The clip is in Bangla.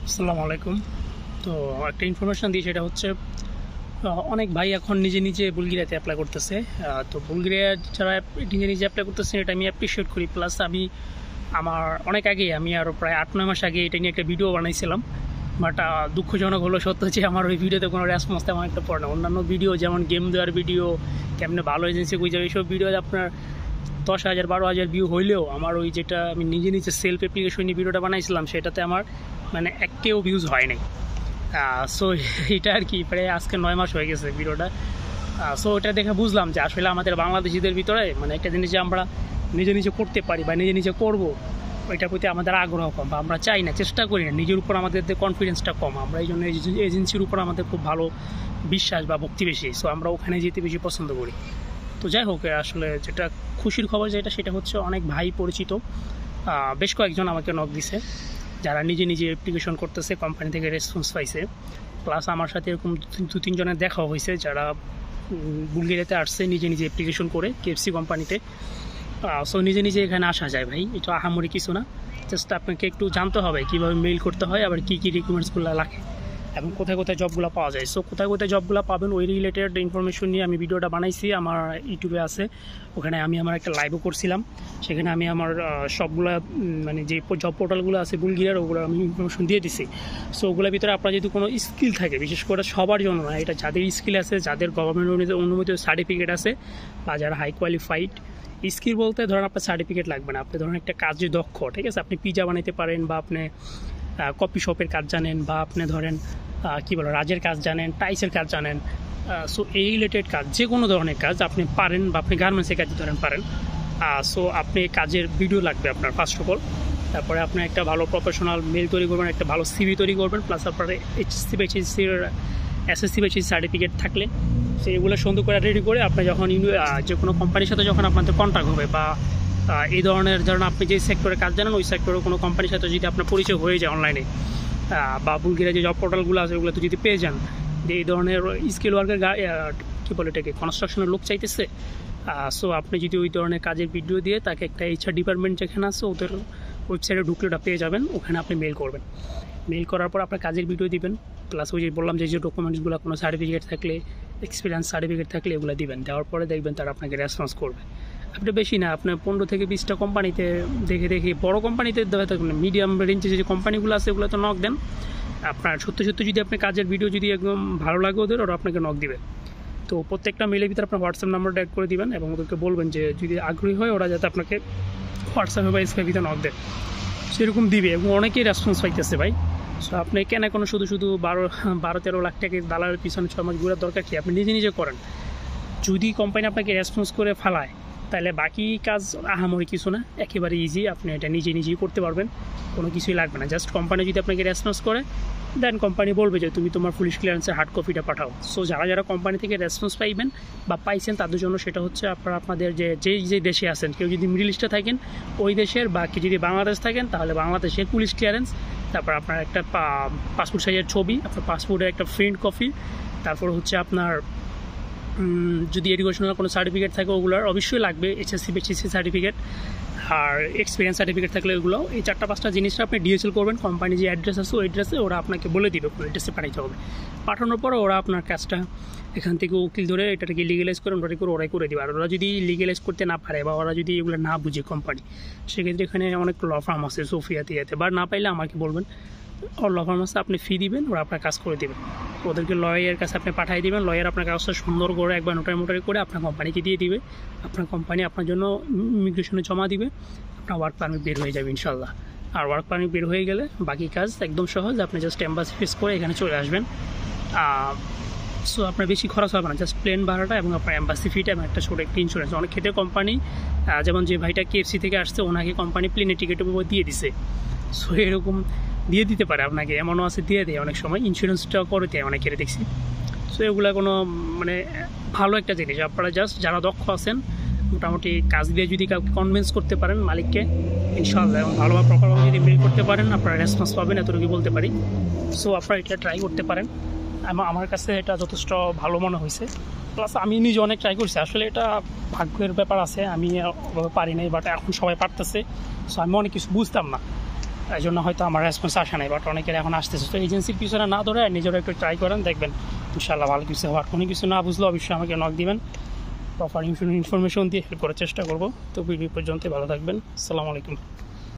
আসসালামু আলাইকুম। তো একটা ইনফরমেশন দিই, সেটা হচ্ছে অনেক ভাই এখন নিজে নিজে বুলগেরিয়াতে অ্যাপ্লাই করতেছে। তো বুলগেরিয়া যারা নিজে নিজে অ্যাপ্লাই করতেছে এটা আমি অ্যাপ্রিসিয়েট করি। প্লাস আমার অনেক আগে, আমি আরও প্রায় 8-9 মাস আগে এটা নিয়ে একটা ভিডিও বানাইছিলাম। বাট দুঃখজনক হলো সত্য যে আমার ওই ভিডিওতে কোনো রেসপন্স তেমন একটা পড়ে না। অন্যান্য ভিডিও যেমন গেম দেওয়ার ভিডিও, কেমনে ভালো এজেন্সি খুঁজে, এইসব ভিডিও আপনার 10,000-12,000 ভিউ হইলেও আমার ওই যেটা আমি নিজে নিজে সেলফ অ্যাপ্লিকেশন নিয়ে ভিডিওটা বানাইছিলাম সেটাতে আমার মানে একটাও ভিউজ হয় নাই। সো এটা আর কি প্রায় আজকে 9 মাস হয়ে গেছে ভিডিওটা। সো ওটা দেখে বুঝলাম যে আসলে আমাদের বাংলাদেশিদের ভিতরে মানে একটা জিনিস যে আমরা নিজে নিজে করতে পারি বা নিজে নিজে করবো, ওইটার প্রতি আমাদের আগ্রহ কম, বা আমরা চাই না, চেষ্টা করি না, নিজের উপর আমাদের কনফিডেন্সটা কম। আমরা এই জন্য এজেন্সির উপর আমাদের খুব ভালো বিশ্বাস বা ভক্তি বেশি। সো আমরা ওখানে যেতে বেশি পছন্দ করি। তো যাই হোক, আসলে যেটা খুশির খবর সেটা হচ্ছে অনেক ভাই পরিচিত বেশ কয়েকজন আমাকে নক দিছে, যারা নিজে নিজে অ্যাপ্লিকেশন করতেছে, কোম্পানি থেকে রেসপন্স পাইছে। প্লাস আমার সাথে এরকম 2-3 জনের দেখা হয়েছে যারা বুলগেরিয়াতে আসছে নিজে নিজে অ্যাপ্লিকেশন করে কেএফসি কোম্পানিতে। সো নিজে নিজে এখানে আসা যায় ভাই, এটা আহামরি কিছু না। জাস্ট আপনাকে একটু জানতে হবে কীভাবে মেইল করতে হয়, আবার কী কী রিকোয়ারমেন্টসগুলো লাগে এবং কোথায় কোথায় জবগুলো পাওয়া যায়। সো কোথায় কোথায় জবগুলো পাবেন ওই রিলেটেড ইনফরমেশন নিয়ে আমি ভিডিওটা বানাইছি, আমার ইউটিউবে আছে। ওখানে আমি আমার একটা লাইভও করছিলাম, সেখানে আমি আমার সবগুলো মানে যে জব পোর্টালগুলো আছে বুলগেরিয়ার, ওগুলো আমি ইনফরমেশন দিয়ে দিছি। সো ওগুলোর ভিতরে আপনার যদি কোনো স্কিল থাকে, বিশেষ করে সবার জন্য না, এটা যাদের স্কিল আছে, যাদের গভর্নমেন্ট অনুমোদিত সার্টিফিকেট আছে, বা যারা হাই কোয়ালিফাইড। স্কিল বলতে ধরেন আপনার সার্টিফিকেট লাগবে না, আপনি ধরেন একটা কাজে দক্ষ, ঠিক আছে, আপনি পিজা বানাইতে পারেন, বা আপনি কফি শপের কাজ জানেন, বা আপনি ধরেন কী বলো রাজের কাজ জানেন, টাইসের কাজ জানেন। সো এই রিলেটেড কাজ, যে কোনো ধরনের কাজ আপনি পারেন, বা আপনি গার্মেন্টসের কাজ ধরেন পারেন। সো আপনি কাজের ভিডিও লাগবে আপনার ফার্স্ট অফ অল। তারপরে আপনি একটা ভালো প্রফেশনাল মেল তৈরি করবেন, একটা ভালো সিভি তৈরি করবেন। প্লাস আপনার এসএসসি সার্টিফিকেট থাকলে সেইগুলো সুন্দর করে রেডি করে আপনি যখন যে কোনো কোম্পানির সাথে যখন আপনাদের কন্ট্যাক্ট হবে, বা এই ধরনের ধরেন আপনি যে সেক্টরে কাজ জানেন ওই সেক্টরে কোনো কোম্পানির সাথে যদি আপনার পরিচয় হয়ে যায় অনলাইনে, বা বুলগেরিয়া যে জব পোর্টালগুলো আছে ওগুলো তো যদি পেয়ে যান যে এই ধরনের স্কিল ওয়ার্কের কী বলে এটাকে কনস্ট্রাকশনের লোক চাইতেছে, সো আপনি যদি ওই ধরনের কাজের ভিডিও দিয়ে তাকে একটা এইচআর ডিপার্টমেন্ট যেখানে আছে ওদের ওয়েবসাইটে ঢুকলে ওটা পেয়ে যাবেন। ওখানে আপনি মেল করবেন, মেল করার পর আপনার কাজের ভিডিও দিবেন। প্লাস ওই যে বললাম যে ডকুমেন্টসগুলো, কোনো সার্টিফিকেট থাকলে, এক্সপিরিয়েন্স সার্টিফিকেট থাকলে এগুলো দিবেন। দেওয়ার পরে দেখবেন তারা আপনাকে রেসপন্স করবে। আপনি বেশি না, আপনার 15 থেকে 20টা কোম্পানিতে দেখে বড় কোম্পানিতে দেওয়া থাকবেন, মিডিয়াম রেঞ্জে যে কোম্পানিগুলো আছে ওগুলো তো নক দেন। আপনার সত্যি যদি আপনি কাজের ভিডিও যদি একদম ভালো লাগে ওরা আপনাকে নক দিবে। তো প্রত্যেকটা মেলের ভিতরে আপনার হোয়াটসঅ্যাপ নাম্বারটা অ্যাড করে দিবেন, এবং ওদেরকে বলবেন যে যদি আগ্রহী হয় ওরা যাতে আপনাকে হোয়াটসঅ্যাপে বা স্কাইপিতে নক দেয়, সেরকম দিবে। এবং অনেকেই রেসপন্স পাইতেছে ভাই। সো আপনি কেন কোনো শুধু 12-13 লাখ টাকা দালালের পিছনে 6 মাস ঘুরার দরকার কি? আপনি নিজে নিজে করেন। যদি কোম্পানি আপনাকে রেসপন্স করে ফেলায় তাহলে বাকি কাজ আহামরি কিছু না, একেবারে ইজি, আপনি এটা নিজেই করতে পারবেন, কোনো কিছুই লাগবে না। জাস্ট কোম্পানি যদি আপনাকে রেসপন্স করে দেন কোম্পানি বলবে যে তুমি তোমার পুলিশ ক্লিয়ারেন্সের হার্ড কপিটা পাঠাও। সো যারা কোম্পানি থেকে রেসপন্স পাইবেন বা পাইছেন তাদের জন্য সেটা হচ্ছে আপনাদের যে দেশে আছেন, কেউ যদি মিডল ইস্টে থাকেন ওই দেশের, বা কি যদি বাংলাদেশ থাকেন তাহলে বাংলাদেশের পুলিশ ক্লিয়ারেন্স, তারপর আপনার একটা পাসপোর্ট সাইজের ছবি, আপনার পাসপোর্টের একটা প্রিন্ট কপি, তারপর হচ্ছে আপনার যদি এডুকেশনাল কোনো সার্টিফিকেট থাকে ওগুলোর অবশ্যই লাগবে, এইচএসসি সার্টিফিকেট, আর এক্সপিরিয়েন্স সার্টিফিকেট থাকলে ওগুলো। এই 4-5টা জিনিসটা আপনি ডিএসএল করবেন। কোম্পানি যে অ্যাড্রেস আছে ওই অ্যাড্রেসে ওরা আপনাকে বলে দিবে কোন অ্যাড্রেসে পাঠাইতে হবে। পাঠানোর পর ওরা আপনার কাজটা এখান থেকে উকিল ধরে এটাকে লিগেলাইজ করে ওরাই করে দেবে। আর ওরা যদি লিগেলাইজ করতে না পারে, বা ওরা যদি এগুলো না বুঝে কোম্পানি, সেক্ষেত্রে এখানে অনেক ল ফার্ম আছে সোফিয়াতে, বা না পাইলে আমাকে বলবেন, ওর ল ফার্ম আছে, আপনি ফি দিবেন, ওরা আপনার কাজ করে দেবেন। ওদেরকে লয়ারের কাছে আপনি পাঠিয়ে দিবেন, লয়ার আপনার কাজটা সুন্দর করে একবার নোটারি করে আপনার কোম্পানিকে দিয়ে দিবে। আপনার কোম্পানি আপনার জন্য ইমিগ্রেশনে জমা দিবে, আপনার ওয়ার্ক পারমিট বের হয়ে যাবে ইনশাল্লাহ। আর ওয়ার্ক পারমিট বের হয়ে গেলে বাকি কাজ একদম সহজ, আপনি জাস্ট এম্বাসি ফেস করে এখানে চলে আসবেন। সো আপনার বেশি খরচ হবে না, জাস্ট প্লেন ভাড়াটা এবং আপনার এম্বাসি ফিটা এবং একটা ছোটো একটা ইন্স্যুরেন্স। অনেক ক্ষেত্রে কোম্পানি, যেমন যে ভাইটা কেএফসি থেকে আসছে ওনাকে কোম্পানি প্লেনের টিকিটের উপর দিয়ে দিছে। সো এরকম দিয়ে দিতে পারে আপনাকে, এমনও আছে দিয়ে দেয় অনেক সময়, ইন্স্যুরেন্সটা করে দেয় অনেকের দেখছি। সো এগুলো কোনো মানে ভালো একটা জিনিস। আপনারা জাস্ট যারা দক্ষ আছেন মোটামুটি কাজ দিয়ে যদি কাউকে কনভিন্স করতে পারেন মালিককে, ইনশাআল্লাহ, এবং ভালোভাবে প্রপারভাবে যদি মেল করতে পারেন আপনারা রেসপন্স পাবেন, এতটুকু বলতে পারি। সো আপনারা এটা ট্রাই করতে পারেন। আমার কাছে এটা যথেষ্ট ভালো মনে হয়েছে। প্লাস আমি নিজে অনেক ট্রাই করছি, আসলে এটা ভাগ্যের ব্যাপার আছে, আমি পারি নাই, বাট এখন সবাই পারতেছে। সো আমি অনেক কিছু বুঝতাম না, এই জন্য হয়তো আমার রেসপন্স আসে নাই, বাট অনেকের এখন আসতেছে। তো এজেন্সির পিছনে না ধরে নিজেরা একটু ট্রাই করেন, দেখবেন ইনশাআল্লাহ ভালো কিছু হওয়ার। কোনো কিছু না বুঝলে অবশ্যই আমাকে নক দিবেন, প্রপার ইনফরমেশন দিয়ে হেল্প করার চেষ্টা করবো। তো ভিডিও পর্যন্ত ভালো থাকবেন, আসসালামু আলাইকুম।